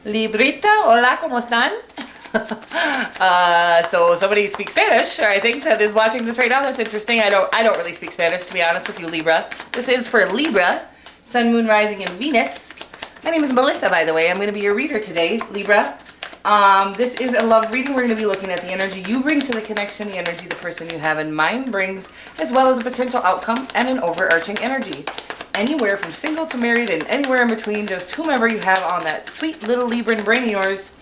Librita, hola, ¿cómo están? So somebody speaks Spanish, I think, that is watching this right now. That's interesting. I don't really speak Spanish, to be honest with you, Libra. This is for Libra, Sun, Moon, Rising, and Venus. My name is Melissa, by the way. I'm going to be your reader today, Libra. This is a love reading. We're going to be looking at the energy you bring to the connection, the energy the person you have in mind brings, as well as a potential outcome and an overarching energy. Anywhere from single to married and anywhere in between, just whomever you have on that sweet little Libran brain of yours.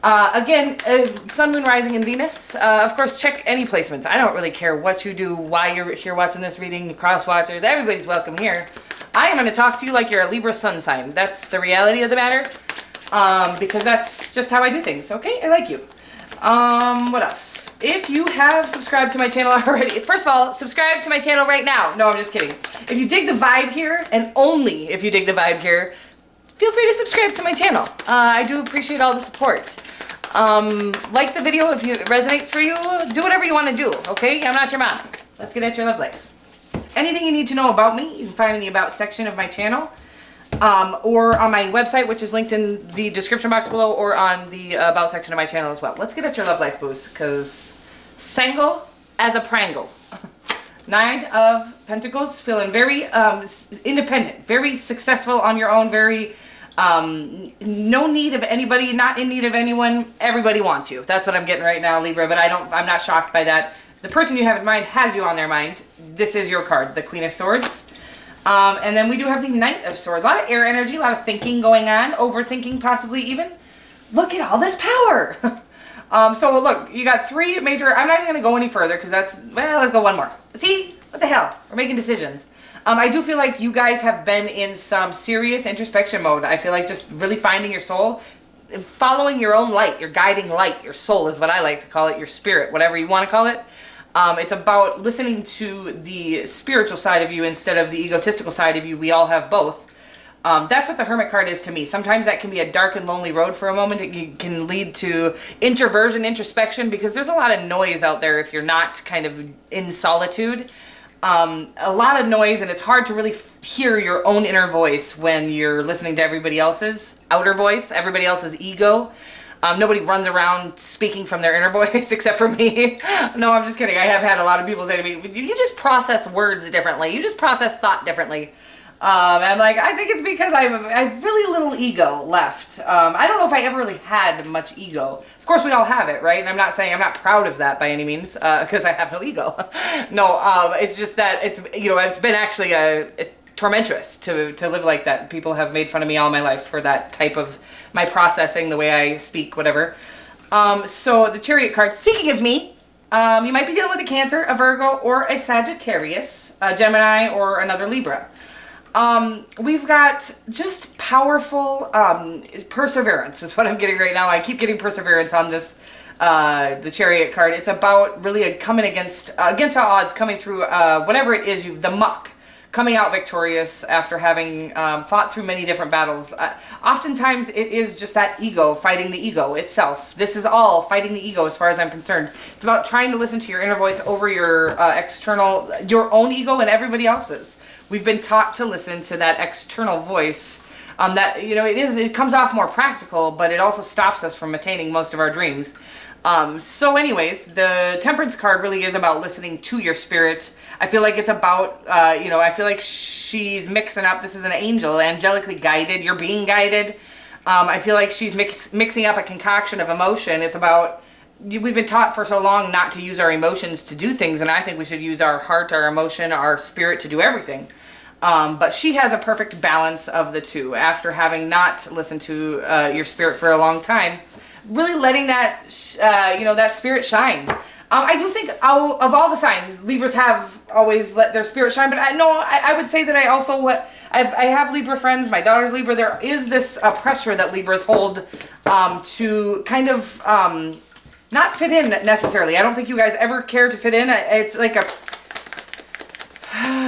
Again, Sun, Moon, Rising, and Venus. Of course, check any placements. I don't really care what you do, why you're here watching this reading, cross watchers, everybody's welcome here. I am going to talk to you like you're a Libra sun sign. That's the reality of the matter, because that's just how I do things, okay? I like you. What else? If you have subscribed to my channel already, first of all, subscribe to my channel right now. No, I'm just kidding. If you dig the vibe here, and only if you dig the vibe here, feel free to subscribe to my channel. I do appreciate all the support. Like the video if it resonates for you. Do whatever you want to do, okay? I'm not your mom. Let's get at your love life. Anything you need to know about me, you can find in the About section of my channel, or on my website, which is linked in the description box below, or on the About section of my channel as well. Let's get at your love life, boost, because single as a prangle. Nine of Pentacles, feeling very independent, very successful on your own, very no need of anybody, not in need of anyone. Everybody wants you. That's what I'm getting right now, Libra, but I'm not shocked by that. The person you have in mind has you on their mind. This is your card, the Queen of Swords. And then we do have the Knight of Swords. A lot of air energy, a lot of thinking going on, overthinking possibly even. Look at all this power. So look, you got three major, I'm not even going to go any further because that's, well, let's go one more. See? What the hell? We're making decisions. I do feel like you guys have been in some serious introspection mode. I feel like just really finding your soul, following your own light, your guiding light, your soul is what I like to call it, your spirit, whatever you want to call it. It's about listening to the spiritual side of you instead of the egotistical side of you. We all have both. That's what the Hermit card is to me. Sometimes that can be a dark and lonely road for a moment. It can lead to introversion, introspection, because there's a lot of noise out there if you're not kind of in solitude. A lot of noise, and it's hard to really hear your own inner voice when you're listening to everybody else's outer voice, everybody else's ego. Nobody runs around speaking from their inner voice except for me. No, I'm just kidding. I have had a lot of people say to me, you just process words differently. You just process thought differently. And I'm like, I think it's because I have really little ego left. I don't know if I ever really had much ego. Of course, we all have it, right? And I'm not saying I'm not proud of that by any means, because I have no ego. No, it's just that it's, you know, it's been actually tormentorous to live like that. People have made fun of me all my life for that type of my processing, the way I speak, whatever. So the Chariot card, speaking of me, you might be dealing with a Cancer, a Virgo, or a Sagittarius, a Gemini, or another Libra. We've got just powerful perseverance is what I'm getting right now. I keep getting perseverance on this, the Chariot card. It's about really coming against all odds, coming through whatever it is, the muck, coming out victorious after having fought through many different battles. Oftentimes it is just that ego, fighting the ego itself. This is all fighting the ego as far as I'm concerned. It's about trying to listen to your inner voice over your external, your own ego and everybody else's. We've been taught to listen to that external voice. That, you know, it comes off more practical, but it also stops us from attaining most of our dreams. So anyways, the Temperance card really is about listening to your spirit. I feel like it's about, you know, I feel like she's mixing up. This is an angel, angelically guided. You're being guided. I feel like she's mixing up a concoction of emotion. It's about, we've been taught for so long not to use our emotions to do things, and I think we should use our heart, our emotion, our spirit to do everything. But she has a perfect balance of the two after having not listened to your spirit for a long time, really letting that, you know, that spirit shine. I do think of all the signs, Libras have always let their spirit shine, but I would say that I also, I have Libra friends, my daughter's Libra, there is this pressure that Libras hold to kind of not fit in necessarily. I don't think you guys ever care to fit in. It's like a,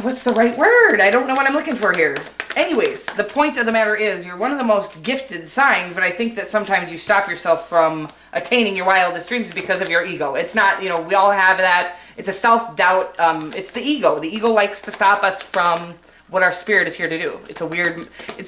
what's the right word? I don't know what I'm looking for here. Anyways, the point of the matter is you're one of the most gifted signs, but I think that sometimes you stop yourself from attaining your wildest dreams because of your ego. It's not, you know, we all have that. It's a self-doubt. It's the ego. The ego likes to stop us from what our spirit is here to do. It's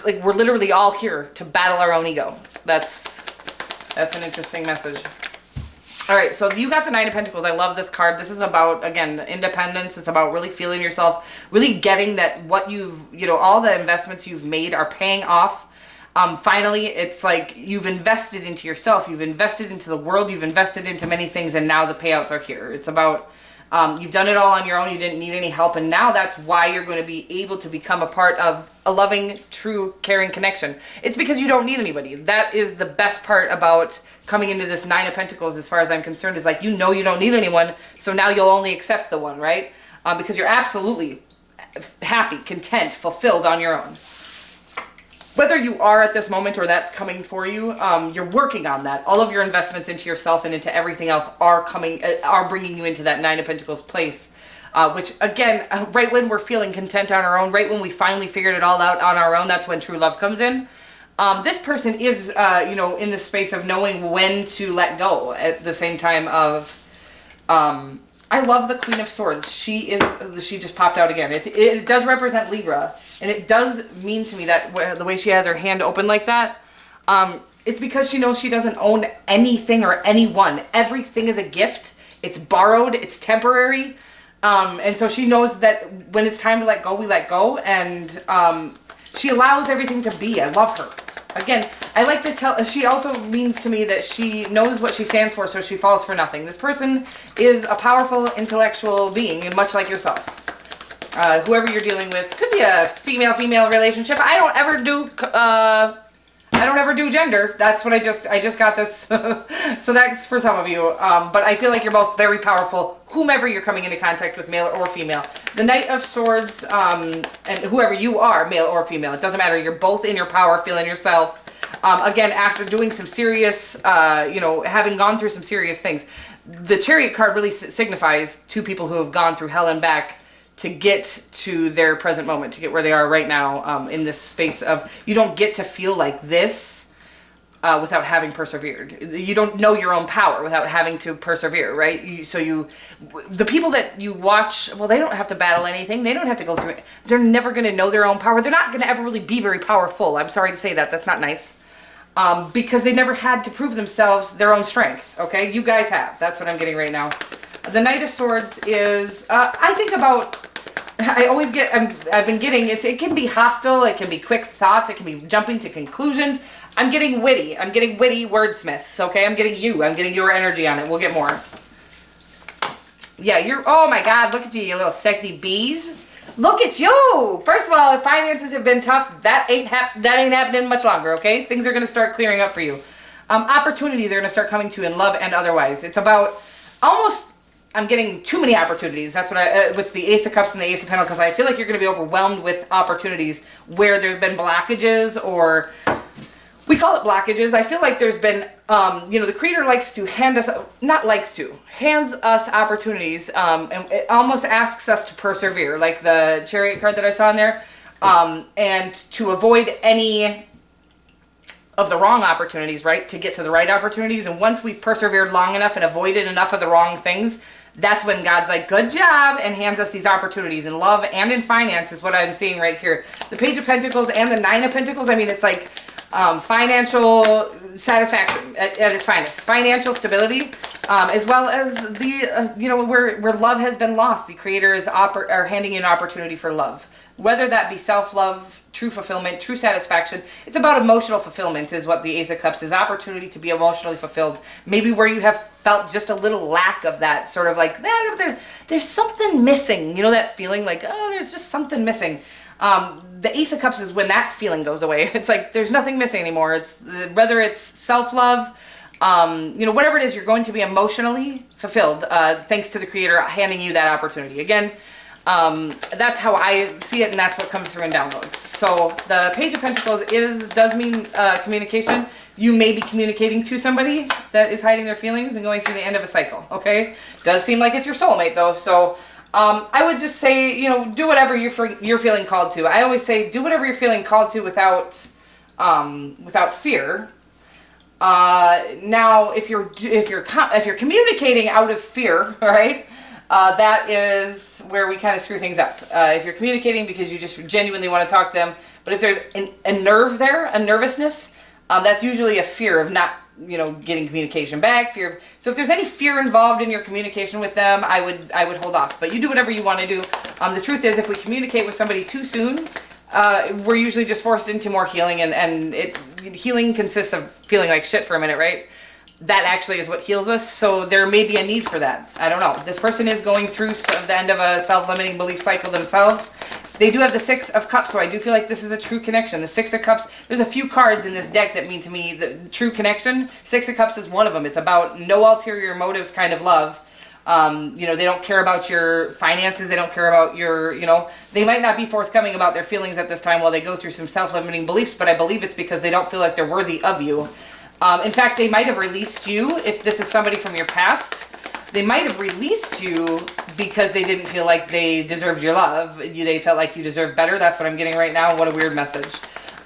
like we're literally all here to battle our own ego. That's an interesting message. All right, so you got the Nine of Pentacles. I love this card. This is about, again, independence. It's about really feeling yourself, really getting that what all the investments you've made are paying off. Finally, it's like you've invested into yourself. You've invested into the world. You've invested into many things, and now the payouts are here. It's about you've done it all on your own. You didn't need any help, and now that's why you're going to be able to become a part of a loving, true, caring connection. It's because you don't need anybody. That is the best part about coming into this Nine of Pentacles, as far as I'm concerned, is like, you don't need anyone, so now you'll only accept the one, right? Because you're absolutely happy, content, fulfilled on your own. Whether you are at this moment or that's coming for you, you're working on that. All of your investments into yourself and into everything else are bringing you into that Nine of Pentacles place. Which, again, right when we're feeling content on our own, right when we finally figured it all out on our own, that's when true love comes in. This person is, in the space of knowing when to let go at the same time of... I love the Queen of Swords. She just popped out again. It does represent Libra, and it does mean to me that the way she has her hand open like that, it's because she knows she doesn't own anything or anyone. Everything is a gift. It's borrowed. It's temporary. And so she knows that when it's time to let go, we let go, and she allows everything to be. I love her. Again, I like to tell, she also means to me that she knows what she stands for, so she falls for nothing. This person is a powerful intellectual being, much like yourself. Whoever you're dealing with, could be a female-female relationship. I don't ever do gender. That's what I just got this. So that's for some of you. But I feel like you're both very powerful, whomever you're coming into contact with, male or female. The Knight of Swords, and whoever you are, male or female, it doesn't matter. You're both in your power, feeling yourself. Again, after doing some serious, having gone through some serious things. The Chariot card really signifies two people who have gone through hell and back to get to their present moment, to get where they are right now, in this space of, you don't get to feel like this without having persevered. You don't know your own power without having to persevere, right? The people that you watch, well, they don't have to battle anything. They don't have to go through it. They're never going to know their own power. They're not going to ever really be very powerful. I'm sorry to say that. That's not nice. Because they never had to prove themselves their own strength, okay? You guys have. That's what I'm getting right now. The Knight of Swords is, I've been getting, it can be hostile, it can be quick thoughts, it can be jumping to conclusions. I'm getting witty wordsmiths, okay? I'm getting your energy on it. We'll get more. Yeah, oh my God, look at you little sexy bees. Look at you! First of all, if finances have been tough, that ain't happening much longer, okay? Things are gonna start clearing up for you. Opportunities are gonna start coming to you in love and otherwise. It's about I'm getting too many opportunities. That's what with the Ace of Cups and the Ace of Pentacles, I feel like you're going to be overwhelmed with opportunities where there's been blockages, or we call it blockages. I feel like there's been, the Creator likes to hands us opportunities, and it almost asks us to persevere, like the Chariot card that I saw in there, and to avoid any of the wrong opportunities, right, to get to the right opportunities. And once we've persevered long enough and avoided enough of the wrong things, that's when God's like, good job, and hands us these opportunities in love and in finance is what I'm seeing right here. The Page of Pentacles and the Nine of Pentacles, I mean, it's like financial satisfaction at its finest. Financial stability, as well as the, where love has been lost. The Creator is handing you an opportunity for love. Whether that be self-love, true fulfillment, true satisfaction. It's about emotional fulfillment is what the Ace of Cups is. Opportunity to be emotionally fulfilled. Maybe where you have felt just a little lack of that, sort of like, there's something missing. You know that feeling like, oh, there's just something missing. The Ace of Cups is when that feeling goes away. It's like, there's nothing missing anymore. It's whether it's self-love, whatever it is, you're going to be emotionally fulfilled, thanks to the Creator handing you that opportunity. Again, that's how I see it, and that's what comes through in downloads. So the Page of Pentacles does mean communication. You may be communicating to somebody that is hiding their feelings and going through the end of a cycle, okay? Does seem like it's your soulmate, though. So I would just say, do whatever you're feeling called to. I always say, do whatever you're feeling called to without fear. Now, if you're communicating out of fear, all right? that is where we kind of screw things up. If you're communicating because you just genuinely want to talk to them, but if there's a nerve there, a nervousness, that's usually a fear of not, getting communication back. So if there's any fear involved in your communication with them, I would hold off. But you do whatever you want to do. The truth is, if we communicate with somebody too soon, we're usually just forced into more healing, and healing consists of feeling like shit for a minute, right? That actually is what heals us. So there may be a need for that. I don't know. This person is going through the end of a self-limiting belief cycle themselves. They do have the Six of Cups, so I do feel like this is a true connection. The Six of Cups, there's a few cards in this deck that mean to me the true connection. Six of Cups is one of them. It's about no ulterior motives kind of love. They don't care about your finances. They don't care about your, they might not be forthcoming about their feelings at this time while they go through some self-limiting beliefs, but I believe it's because they don't feel like they're worthy of you. In fact, they might have released you, if this is somebody from your past, they might have released you because they didn't feel like they deserved your love. They felt like you deserved better. That's what I'm getting right now. What a weird message.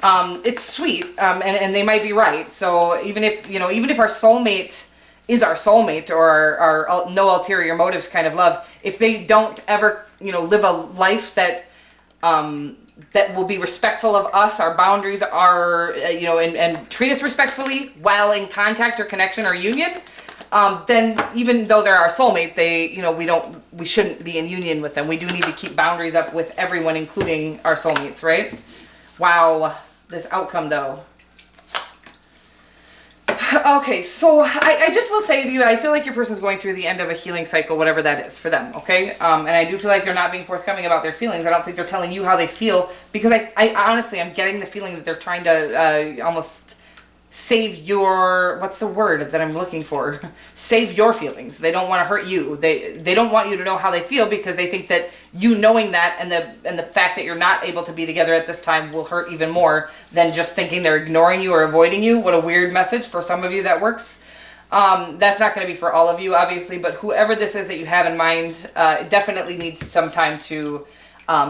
It's sweet, and they might be right. So even if our soulmate is our soulmate, or our no ulterior motives kind of love, if they don't ever, live a life that will be respectful of us, our boundaries, and treat us respectfully while in contact or connection or union, then even though they're our soulmate, we shouldn't be in union with them. We do need to keep boundaries up with everyone, including our soulmates, right? Wow, this outcome though. Okay, so I just will say to you, I feel like your person's going through the end of a healing cycle, whatever that is for them, okay? And I do feel like they're not being forthcoming about their feelings. I don't think they're telling you how they feel, because I honestly, I'm getting the feeling that they're trying to almost save your, what's the word that I'm looking for? Save your feelings. They don't want to hurt you. They don't want you to know how they feel, because they think that you knowing that and the fact that you're not able to be together at this time will hurt even more than just thinking they're ignoring you or avoiding you. What a weird message. For some of you that works. That's not going to be for all of you, obviously, but whoever this is that you have in mind definitely needs some time to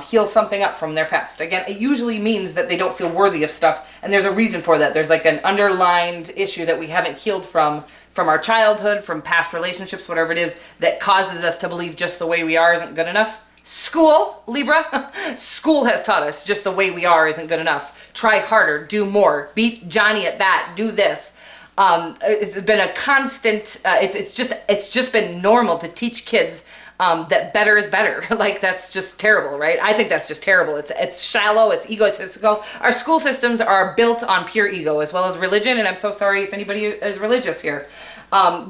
heal something up from their past. Again, it usually means that they don't feel worthy of stuff, and there's a reason for that. There's like an underlined issue that we haven't healed from our childhood, from past relationships, whatever it is, that causes us to believe just the way we are isn't good enough. School, Libra, school has taught us just the way we are isn't good enough. Try harder, do more, beat Johnny at that, do this. It's been a constant, it's just been normal to teach kids that better is better. Like, that's just terrible, right? I think that's just terrible. It's shallow, it's egotistical. Our school systems are built on pure ego, as well as religion, and I'm so sorry if anybody is religious here.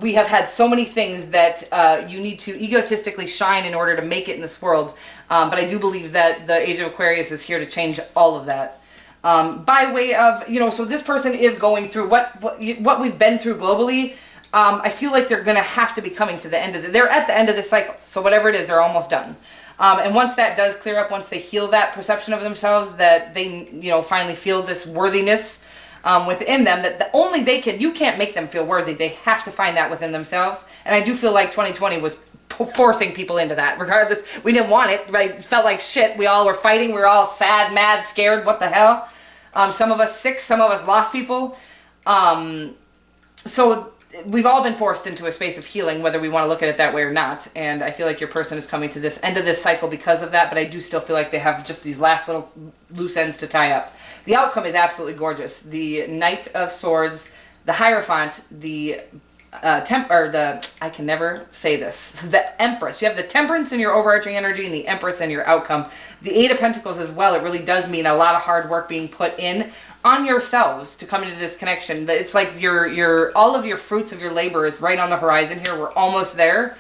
We have had so many things that you need to egotistically shine in order to make it in this world. But I do believe that the Age of Aquarius is here to change all of that. By way of, so this person is going through what we've been through globally. I feel like they're going to have to be coming to the end of they're at the end of this cycle. So whatever it is, they're almost done. And once that does clear up, once they heal that perception of themselves, that they, finally feel this worthiness within them, that only they can, you can't make them feel worthy. They have to find that within themselves. And I do feel like 2020 was forcing people into that. Regardless, we didn't want it, right? It felt like shit. We all were fighting. We were all sad, mad, scared. What the hell? Some of us sick. Some of us lost people. So we've all been forced into a space of healing, whether we want to look at it that way or not. And I feel like your person is coming to this end of this cycle because of that. But I do still feel like they have just these last little loose ends to tie up. The outcome is absolutely gorgeous. The Knight of Swords, the Hierophant, the I can never say this, the Empress. You have the Temperance in your overarching energy and the Empress in your outcome. The Eight of Pentacles as well. It really does mean a lot of hard work being put in on yourselves to come into this connection. It's like your all of your fruits of your labor is right on the horizon here. We're almost there.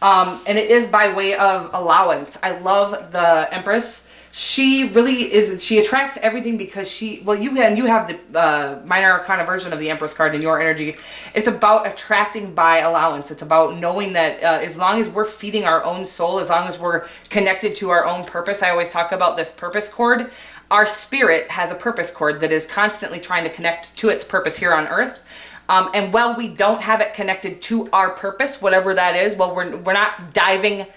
And it is by way of allowance. I love the Empress. She really is, she attracts everything because you have the minor arcana version of the Empress card in your energy. It's about attracting by allowance. It's about knowing that as long as we're feeding our own soul, as long as we're connected to our own purpose, I always talk about this purpose cord. Our spirit has a purpose cord that is constantly trying to connect to its purpose here on earth. And while we don't have it connected to our purpose, whatever that is, we're not diving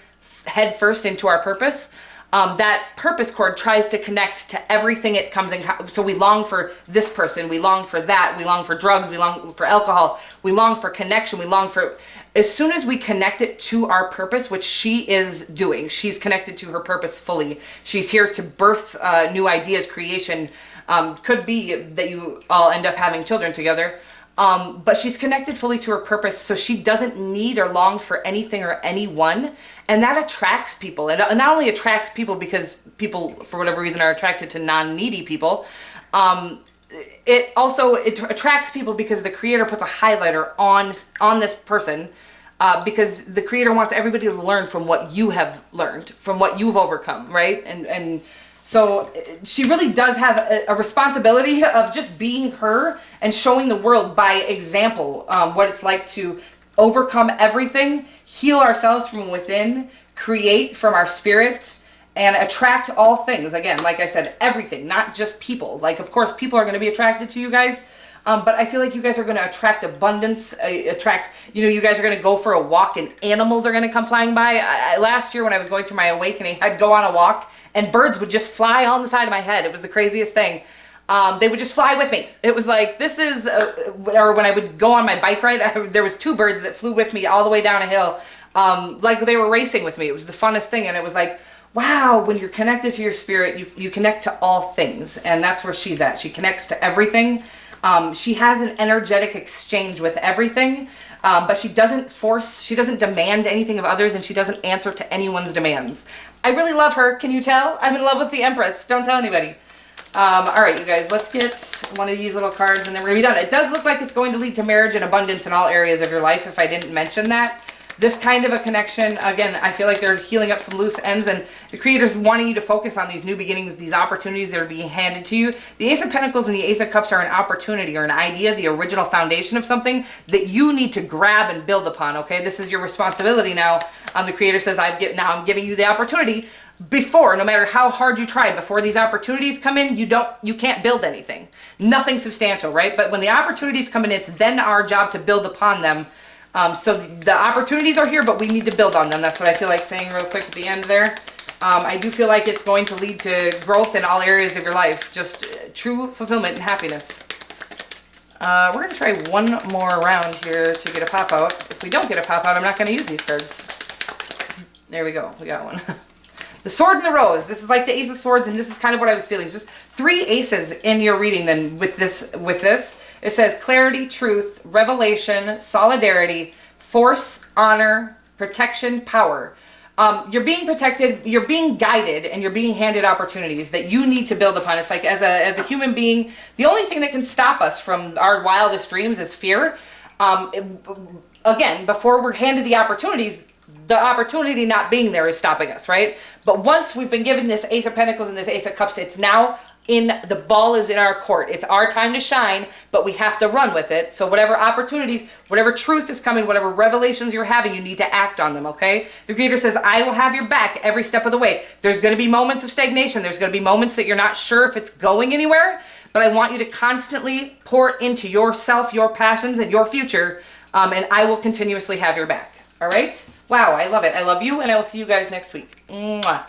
headfirst into our purpose, that purpose cord tries to connect to everything it comes in. So we long for this person, we long for that, we long for drugs, we long for alcohol, we long for connection, we long for, as soon as we connect it to our purpose, which she is doing, she's connected to her purpose fully. She's here to birth new ideas, creation. Could be that you all end up having children together. But she's connected fully to her purpose, so she doesn't need or long for anything or anyone. And that attracts people. It not only attracts people because people, for whatever reason, are attracted to non-needy people, it attracts people because the creator puts a highlighter on this person, because the creator wants everybody to learn from what you have learned, from what you've overcome, right? And so she really does have a responsibility of just being her and showing the world by example what it's like to overcome everything, heal ourselves from within, create from our spirit, and attract all things. Again, like I said, everything, not just people. Like, of course, people are going to be attracted to you guys, but I feel like you guys are going to attract abundance, you guys are going to go for a walk and animals are going to come flying by. Last year when I was going through my awakening, I'd go on a walk and birds would just fly on the side of my head. It was the craziest thing. They would just fly with me. It was like, this is, or when I would go on my bike ride, there was 2 birds that flew with me all the way down a hill. Like they were racing with me. It was the funnest thing. And it was like, wow, when you're connected to your spirit, you connect to all things. And that's where she's at. She connects to everything. She has an energetic exchange with everything, but she doesn't demand anything of others, and she doesn't answer to anyone's demands. I really love her. Can you tell? I'm in love with the Empress. Don't tell anybody. All right, you guys, let's get one of these little cards and then we're gonna be done. It does look like it's going to lead to marriage and abundance in all areas of your life, if I didn't mention that. This kind of a connection, again, I feel like they're healing up some loose ends, and the creator's wanting you to focus on these new beginnings, these opportunities that are being handed to you. The Ace of Pentacles and the Ace of Cups are an opportunity or an idea, the original foundation of something that you need to grab and build upon, okay? This is your responsibility now. The creator says, I'm giving you the opportunity. Before, no matter how hard you tried, before these opportunities come in, you can't build anything. Nothing substantial, right? But when the opportunities come in, it's then our job to build upon them. So the opportunities are here, but we need to build on them. That's what I feel like saying real quick at the end there. I do feel like it's going to lead to growth in all areas of your life. Just true fulfillment and happiness. We're going to try one more round here to get a pop out. If we don't get a pop out, I'm not going to use these cards. There we go. We got one. The Sword and the Rose. This is like the Ace of Swords, and this is kind of what I was feeling. It's just 3 aces in your reading then with this. It says clarity, truth, revelation, solidarity, force, honor, protection, power. You're being protected, you're being guided, and you're being handed opportunities that you need to build upon. It's like as a human being, the only thing that can stop us from our wildest dreams is fear. Again, before we're handed the opportunities, the opportunity not being there is stopping us, right? But once we've been given this Ace of Pentacles and this Ace of Cups, it's now the ball is in our court. It's our time to shine, but we have to run with it. So whatever opportunities, whatever truth is coming, whatever revelations you're having, you need to act on them, okay? The creator says, I will have your back every step of the way. There's going to be moments of stagnation. There's going to be moments that you're not sure if it's going anywhere, but I want you to constantly pour into yourself, your passions, and your future, and I will continuously have your back, all right? Wow, I love it. I love you, and I will see you guys next week. Mwah.